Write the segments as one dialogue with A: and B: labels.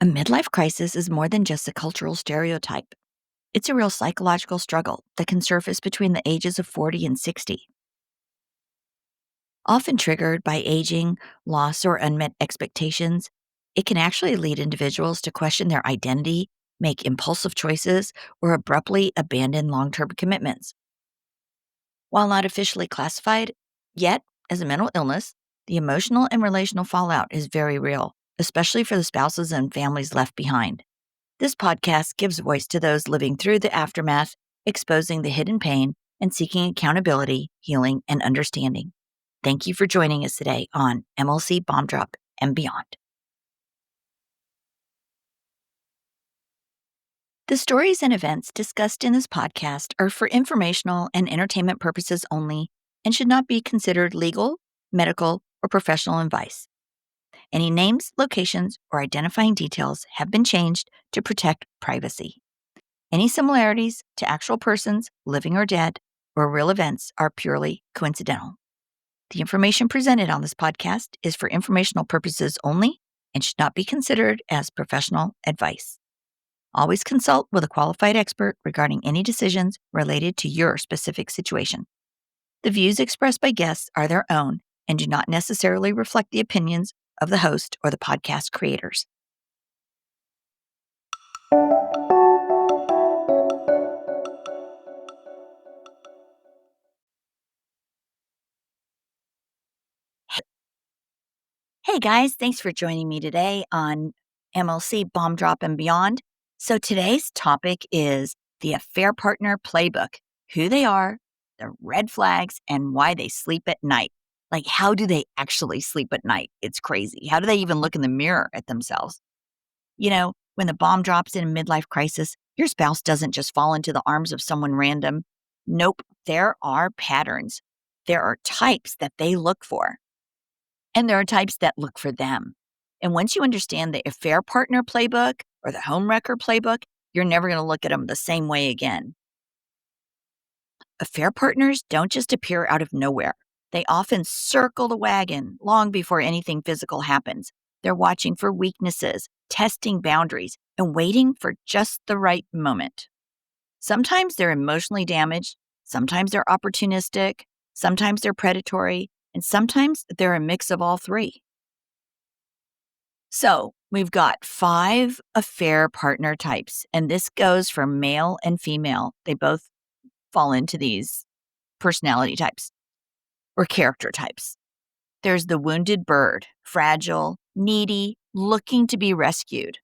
A: A midlife crisis is more than just a cultural stereotype. It's a real psychological struggle that can surface between the ages of 40 and 60. Often triggered by aging, loss, or unmet expectations, it can actually lead individuals to question their identity, make impulsive choices, or abruptly abandon long term commitments. While not officially classified yet as a mental illness, the emotional and relational fallout is very real, especially for the spouses and families left behind. This podcast gives voice to those living through the aftermath, exposing the hidden pain, and seeking accountability, healing, and understanding. Thank you for joining us today on MLC Bomb Drop and Beyond. The stories and events discussed in this podcast are for informational and entertainment purposes only and should not be considered legal, medical, or professional advice. Any names, locations, or identifying details have been changed to protect privacy. Any similarities to actual persons, living or dead, or real events are purely coincidental. The information presented on this podcast is for informational purposes only and should not be considered as professional advice. Always consult with a qualified expert regarding any decisions related to your specific situation. The views expressed by guests are their own and do not necessarily reflect the opinions of the host or the podcast creators. Hey guys, thanks for joining me today on MLC Bomb Drop and Beyond. So today's topic is the Affair Partner Playbook, who they are, the red flags, and why they sleep at night. Like, how do they actually sleep at night? It's crazy. How do they even look in the mirror at themselves? You know, when the bomb drops in a midlife crisis, your spouse doesn't just fall into the arms of someone random. Nope, there are patterns. There are types that they look for. And there are types that look for them. And once you understand the Affair Partner Playbook or the Homewrecker Playbook, you're never going to look at them the same way again. Affair partners don't just appear out of nowhere. They often circle the wagon long before anything physical happens. They're watching for weaknesses, testing boundaries, and waiting for just the right moment. Sometimes they're emotionally damaged, sometimes they're opportunistic, sometimes they're predatory, and sometimes they're a mix of all three. So we've got 5 affair partner types, and this goes for male and female. They both fall into these personality types or character types. There's the wounded bird, fragile, needy, looking to be rescued.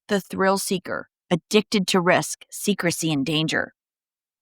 A: The thrill seeker, addicted to risk, secrecy, and danger.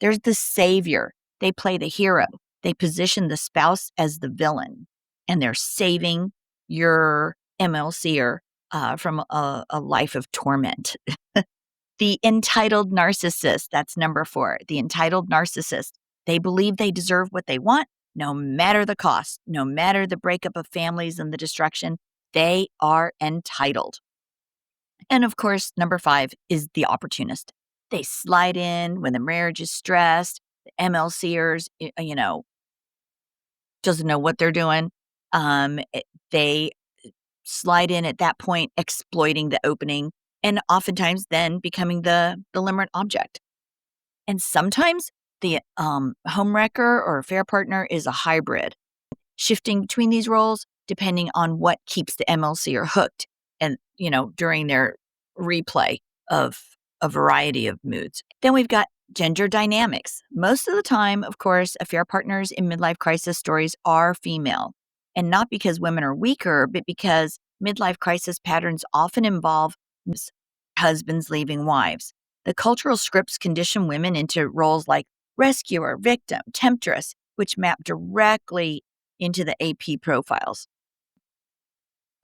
A: There's the savior. They play the hero. They position the spouse as the villain, and they're saving your MLC'er from a life of torment. The entitled narcissist, that's number 4. The entitled narcissist. They believe they deserve what they want, no matter the cost, no matter the breakup of families and the destruction. They are entitled. And of course, number 5 is the opportunist. They slide in when the marriage is stressed. The MLC'ers, doesn't know what they're doing. They slide in at that point, exploiting the opening, and oftentimes then becoming the limerent object. And sometimes the homewrecker or affair partner is a hybrid, shifting between these roles depending on what keeps the MLC'er hooked and, during their replay of a variety of moods. Then we've got gender dynamics. Most of the time, of course, affair partners in midlife crisis stories are female. And not because women are weaker, but because midlife crisis patterns often involve husbands leaving wives. The cultural scripts condition women into roles like rescuer, victim, temptress, which map directly into the AP profiles.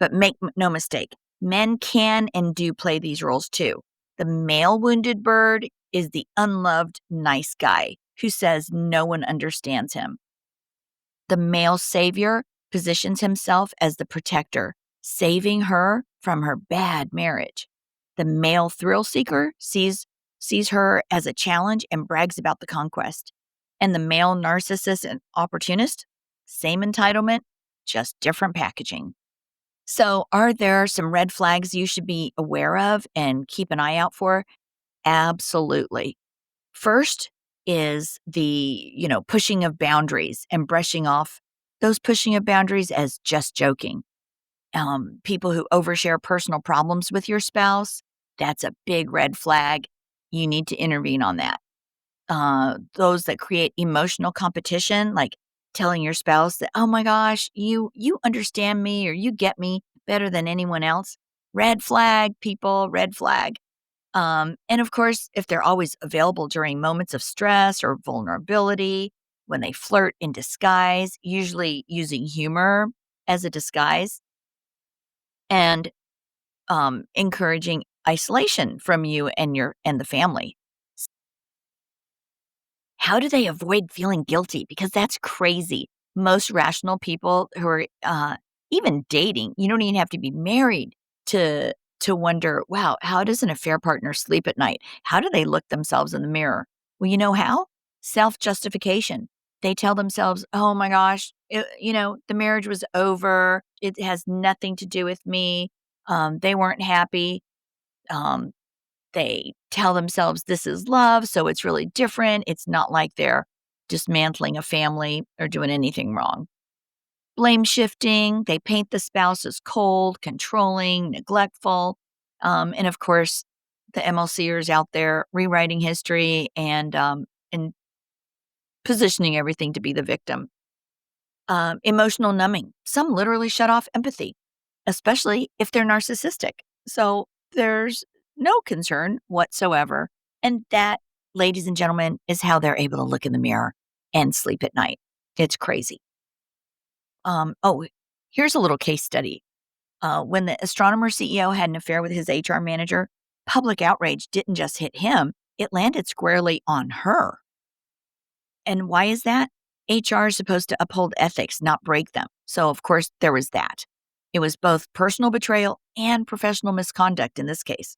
A: But make no mistake, men can and do play these roles too. The male wounded bird is the unloved nice guy who says no one understands him. The male savior positions himself as the protector, saving her from her bad marriage. The male thrill seeker sees her as a challenge and brags about the conquest. And the male narcissist and opportunist, same entitlement, just different packaging. So, are there some red flags you should be aware of and keep an eye out for? Absolutely. First is the pushing of boundaries and brushing off those pushing of boundaries as just joking. People who overshare personal problems with your spouse, that's a big red flag. You need to intervene on that. Those that create emotional competition, like telling your spouse that, "Oh my gosh, you understand me or you get me better than anyone else." Red flag, people, red flag. And of course, if they're always available during moments of stress or vulnerability, when they flirt in disguise, usually using humor as a disguise, and encouraging isolation from you and the family. How do they avoid feeling guilty? Because that's crazy. Most rational people who are even dating, you don't even have to be married to wonder, wow, how does an affair partner sleep at night? How do they look themselves in the mirror? Well, you know how? Self justification. They tell themselves, oh my gosh, the marriage was over. It has nothing to do with me. They weren't happy. Um, they tell themselves this is love, so it's really different. It's not like they're dismantling a family or doing anything wrong. Blame shifting, they paint the spouse as cold, controlling, neglectful. And of course, the MLC'ers out there rewriting history and positioning everything to be the victim. Emotional numbing. Some literally shut off empathy, especially if they're narcissistic. So there's no concern whatsoever. And that, ladies and gentlemen, is how they're able to look in the mirror and sleep at night. It's crazy. Oh, here's a little case study. When the astronomer CEO had an affair with his HR manager, public outrage didn't just hit him, it landed squarely on her. And why is that? HR is supposed to uphold ethics, not break them. So, of course, there was that. It was both personal betrayal and professional misconduct in this case.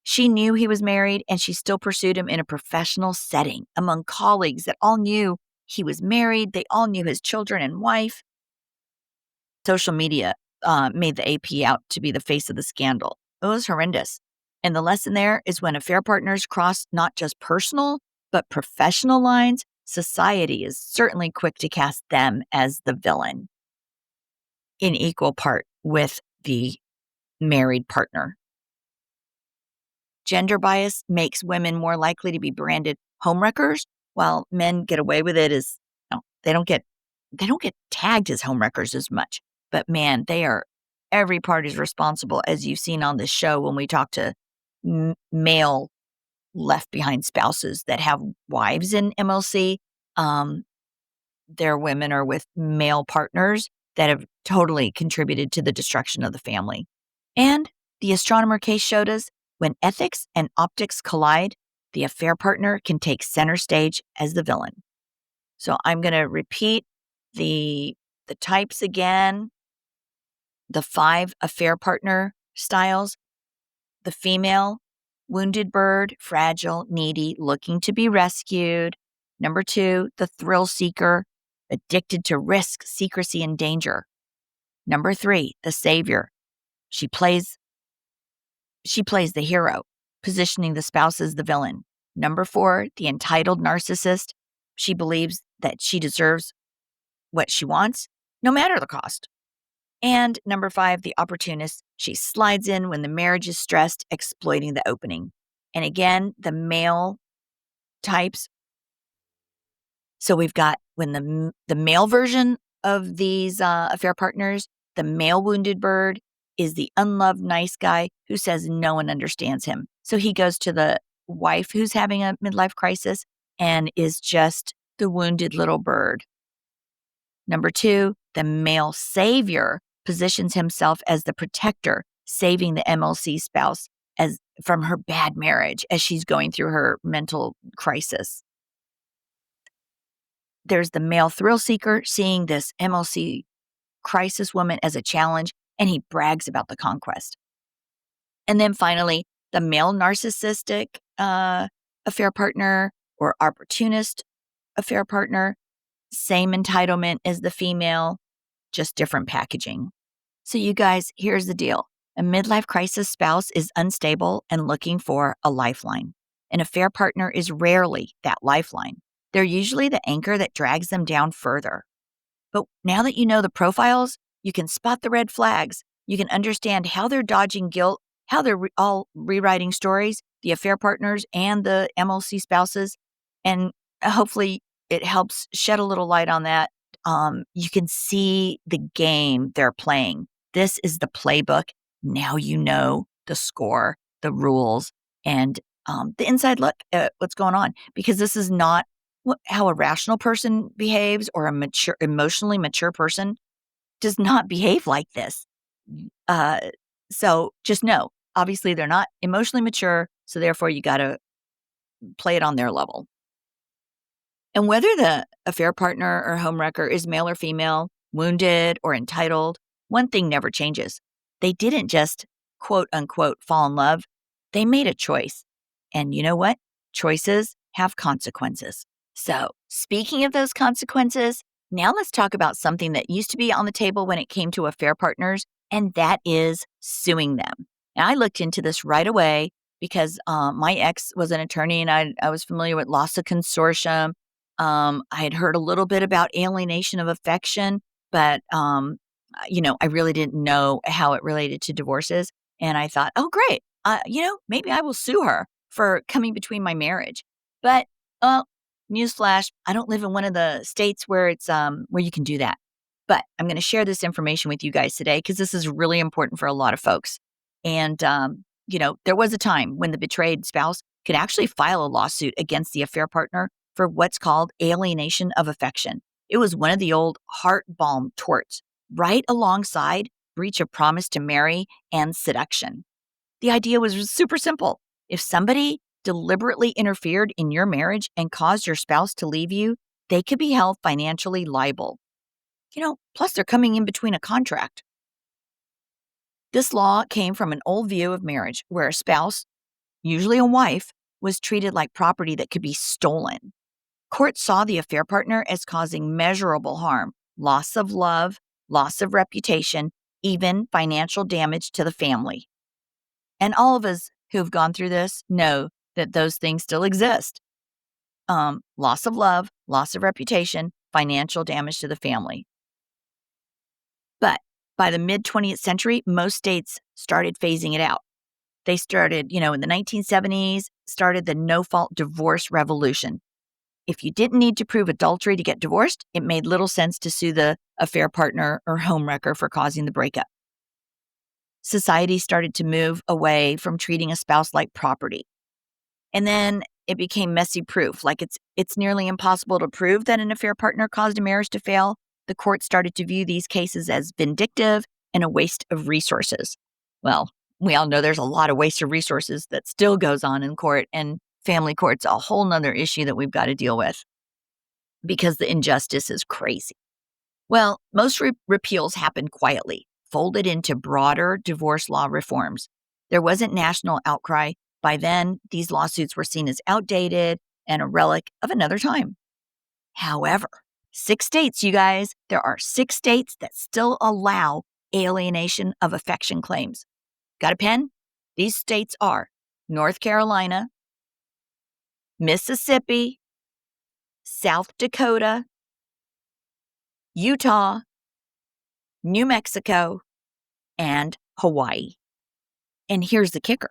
A: She knew he was married and she still pursued him in a professional setting among colleagues that all knew he was married. They all knew his children and wife. Social media made the AP out to be the face of the scandal. It was horrendous. And the lesson there is when affair partners cross not just personal, but professional lines, society is certainly quick to cast them as the villain in equal part with the married partner. Gender bias makes women more likely to be branded homewreckers, while men get away with it as they don't get tagged as homewreckers as much. But man, they are every part is responsible, as you've seen on this show when we talk to male left behind spouses that have wives in MLC. Um, their women are with male partners that have totally contributed to the destruction of the family. And the astronomer case showed us when ethics and optics collide, the affair partner can take center stage as the villain. So I'm going to repeat the types again, the 5 affair partner styles. The female, wounded bird, fragile, needy, looking to be rescued. Number 2, the thrill seeker, addicted to risk, secrecy, and danger. Number 3, the savior. She plays the hero, positioning the spouse as the villain. Number 4, the entitled narcissist. She believes that she deserves what she wants, no matter the cost. And number 5, the opportunist. She slides in when the marriage is stressed, exploiting the opening. And again, the male types. So we've got when the male version of these affair partners, the male wounded bird is the unloved nice guy who says no one understands him. So he goes to the wife who's having a midlife crisis and is just the wounded little bird. Number 2, the male savior positions himself as the protector, saving the MLC spouse from her bad marriage as she's going through her mental crisis. There's the male thrill seeker seeing this MLC crisis woman as a challenge, and he brags about the conquest. And then finally, the male narcissistic affair partner or opportunist affair partner, same entitlement as the female, just different packaging. So, you guys, here's the deal. A midlife crisis spouse is unstable and looking for a lifeline. An affair partner is rarely that lifeline. They're usually the anchor that drags them down further. But now that you know the profiles, you can spot the red flags. You can understand how they're dodging guilt, how they're all rewriting stories, the affair partners and the MLC spouses. And hopefully it helps shed a little light on that. You can see the game they're playing. This is the playbook. Now you know the score, the rules, and the inside look at what's going on. Because this is not how a rational person behaves, or a emotionally mature person does not behave like this. Uh, so just know, obviously they're not emotionally mature, so therefore you got to play it on their level. And whether the affair partner or homewrecker is male or female, wounded or entitled, one thing never changes. They didn't just quote unquote fall in love. They made a choice. And you know what? Choices have consequences. So, speaking of those consequences, now let's talk about something that used to be on the table when it came to affair partners, and that is suing them. And I looked into this right away because my ex was an attorney, and I was familiar with loss of consortium. I had heard a little bit about alienation of affection, but I really didn't know how it related to divorces. And I thought, oh, great. Maybe I will sue her for coming between my marriage. But newsflash, I don't live in one of the states where it's where you can do that. But I'm going to share this information with you guys today because this is really important for a lot of folks. And there was a time when the betrayed spouse could actually file a lawsuit against the affair partner for what's called alienation of affection. It was one of the old heart balm torts, right alongside breach of promise to marry and seduction. The idea was super simple. If somebody deliberately interfered in your marriage and caused your spouse to leave you, they could be held financially liable. Plus they're coming in between a contract. This law came from an old view of marriage where a spouse, usually a wife, was treated like property that could be stolen. Courts saw the affair partner as causing measurable harm, loss of love, loss of reputation, even financial damage to the family. And all of us who've gone through this know that those things still exist. Loss of love, loss of reputation, financial damage to the family. But by the mid-20th century, most states started phasing it out. They started, in the 1970s, started the no-fault divorce revolution. If you didn't need to prove adultery to get divorced, it made little sense to sue the affair partner or homewrecker for causing the breakup. Society started to move away from treating a spouse like property. And then it became messy proof. Like it's nearly impossible to prove that an affair partner caused a marriage to fail. The court started to view these cases as vindictive and a waste of resources. Well, we all know there's a lot of waste of resources that still goes on in court, and family court's a whole nother issue that we've got to deal with because the injustice is crazy. Well, most repeals happened quietly, folded into broader divorce law reforms. There wasn't national outcry. By then, these lawsuits were seen as outdated and a relic of another time. However, 6 states, you guys, there are 6 states that still allow alienation of affection claims. Got a pen? These states are North Carolina, Mississippi, South Dakota, Utah, New Mexico, and Hawaii. And here's the kicker.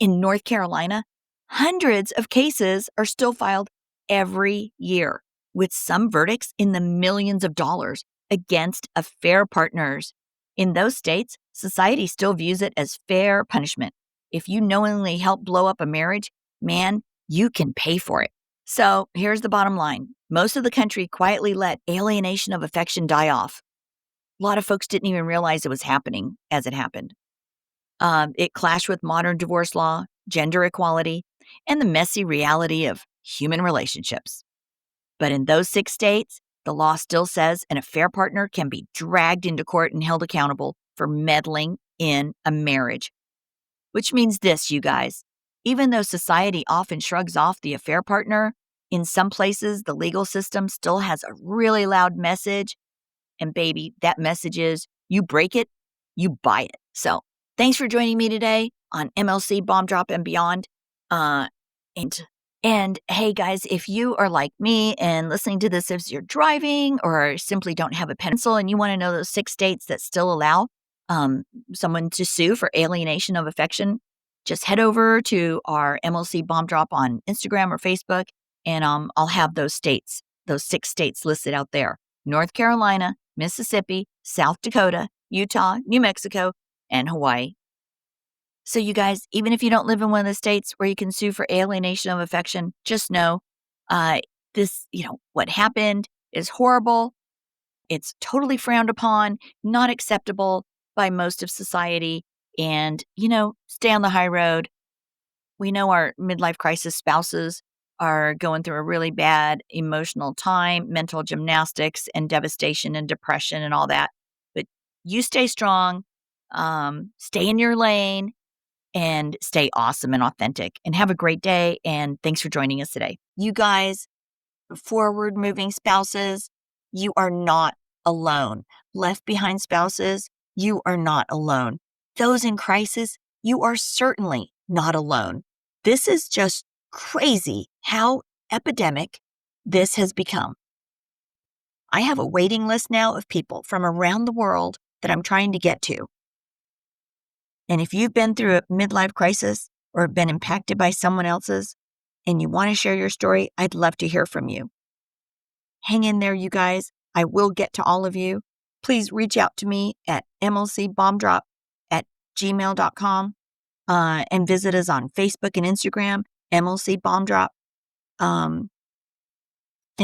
A: In North Carolina, hundreds of cases are still filed every year, with some verdicts in the millions of dollars against affair partners. In those states, society still views it as fair punishment. If you knowingly help blow up a marriage, man, you can pay for it. So here's the bottom line. Most of the country quietly let alienation of affection die off. A lot of folks didn't even realize it was happening as it happened. It clashed with modern divorce law, gender equality, and the messy reality of human relationships. But in those 6 states, the law still says an affair partner can be dragged into court and held accountable for meddling in a marriage. Which means this, you guys. Even though society often shrugs off the affair partner, in some places the legal system still has a really loud message. And baby, that message is, you break it, you buy it. So thanks for joining me today on MLC Bomb Drop and Beyond. Uh, and hey guys, if you are like me and listening to this as you're driving or simply don't have a pencil and you want to know those 6 states that still allow someone to sue for alienation of affection, just head over to our MLC Bomb Drop on Instagram or Facebook, and I'll have those 6 states listed out there: North Carolina, Mississippi, South Dakota, Utah, New Mexico, and Hawaii. So you guys, even if you don't live in one of the states where you can sue for alienation of affection, just know uh, what happened is horrible. It's totally frowned upon, not acceptable by most of society. And, stay on the high road. We know our midlife crisis spouses are going through a really bad emotional time, mental gymnastics and devastation and depression and all that. But you stay strong, stay in your lane, and stay awesome and authentic, and have a great day. And thanks for joining us today. You guys, forward moving spouses, you are not alone. Left behind spouses, you are not alone. Those in crisis, you are certainly not alone. This is just crazy how epidemic this has become. I have a waiting list now of people from around the world that I'm trying to get to. And if you've been through a midlife crisis or been impacted by someone else's and you want to share your story, I'd love to hear from you. Hang in there, you guys. I will get to all of you. Please reach out to me at mlcbombdrop@gmail.com and visit us on Facebook and Instagram, MLC Bomb Drop. And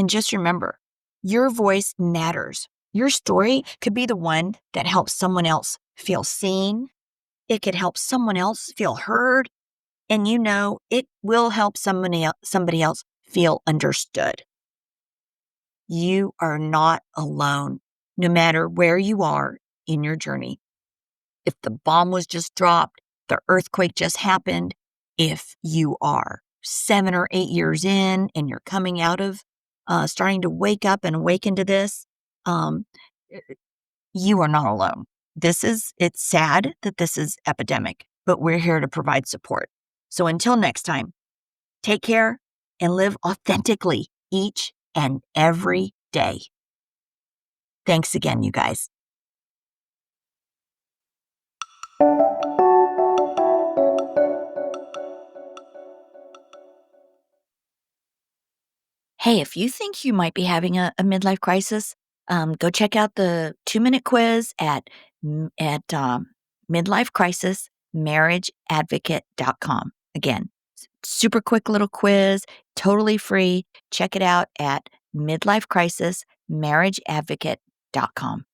A: just remember, your voice matters. Your story could be the one that helps someone else feel seen. It could help someone else feel heard. And it will help somebody else feel understood. You are not alone, no matter where you are in your journey. If the bomb was just dropped, the earthquake just happened, if you are 7 or 8 years in and you're coming out of starting to wake up and awaken to this, you are not alone. It's sad that this is epidemic, but we're here to provide support. So until next time, take care and live authentically each and every day. Thanks again, you guys. Hey, if you think you might be having a midlife crisis, go check out the 2-minute quiz at midlifecrisismarriageadvocate.com. Again, super quick little quiz, totally free. Check it out at midlifecrisismarriageadvocate.com.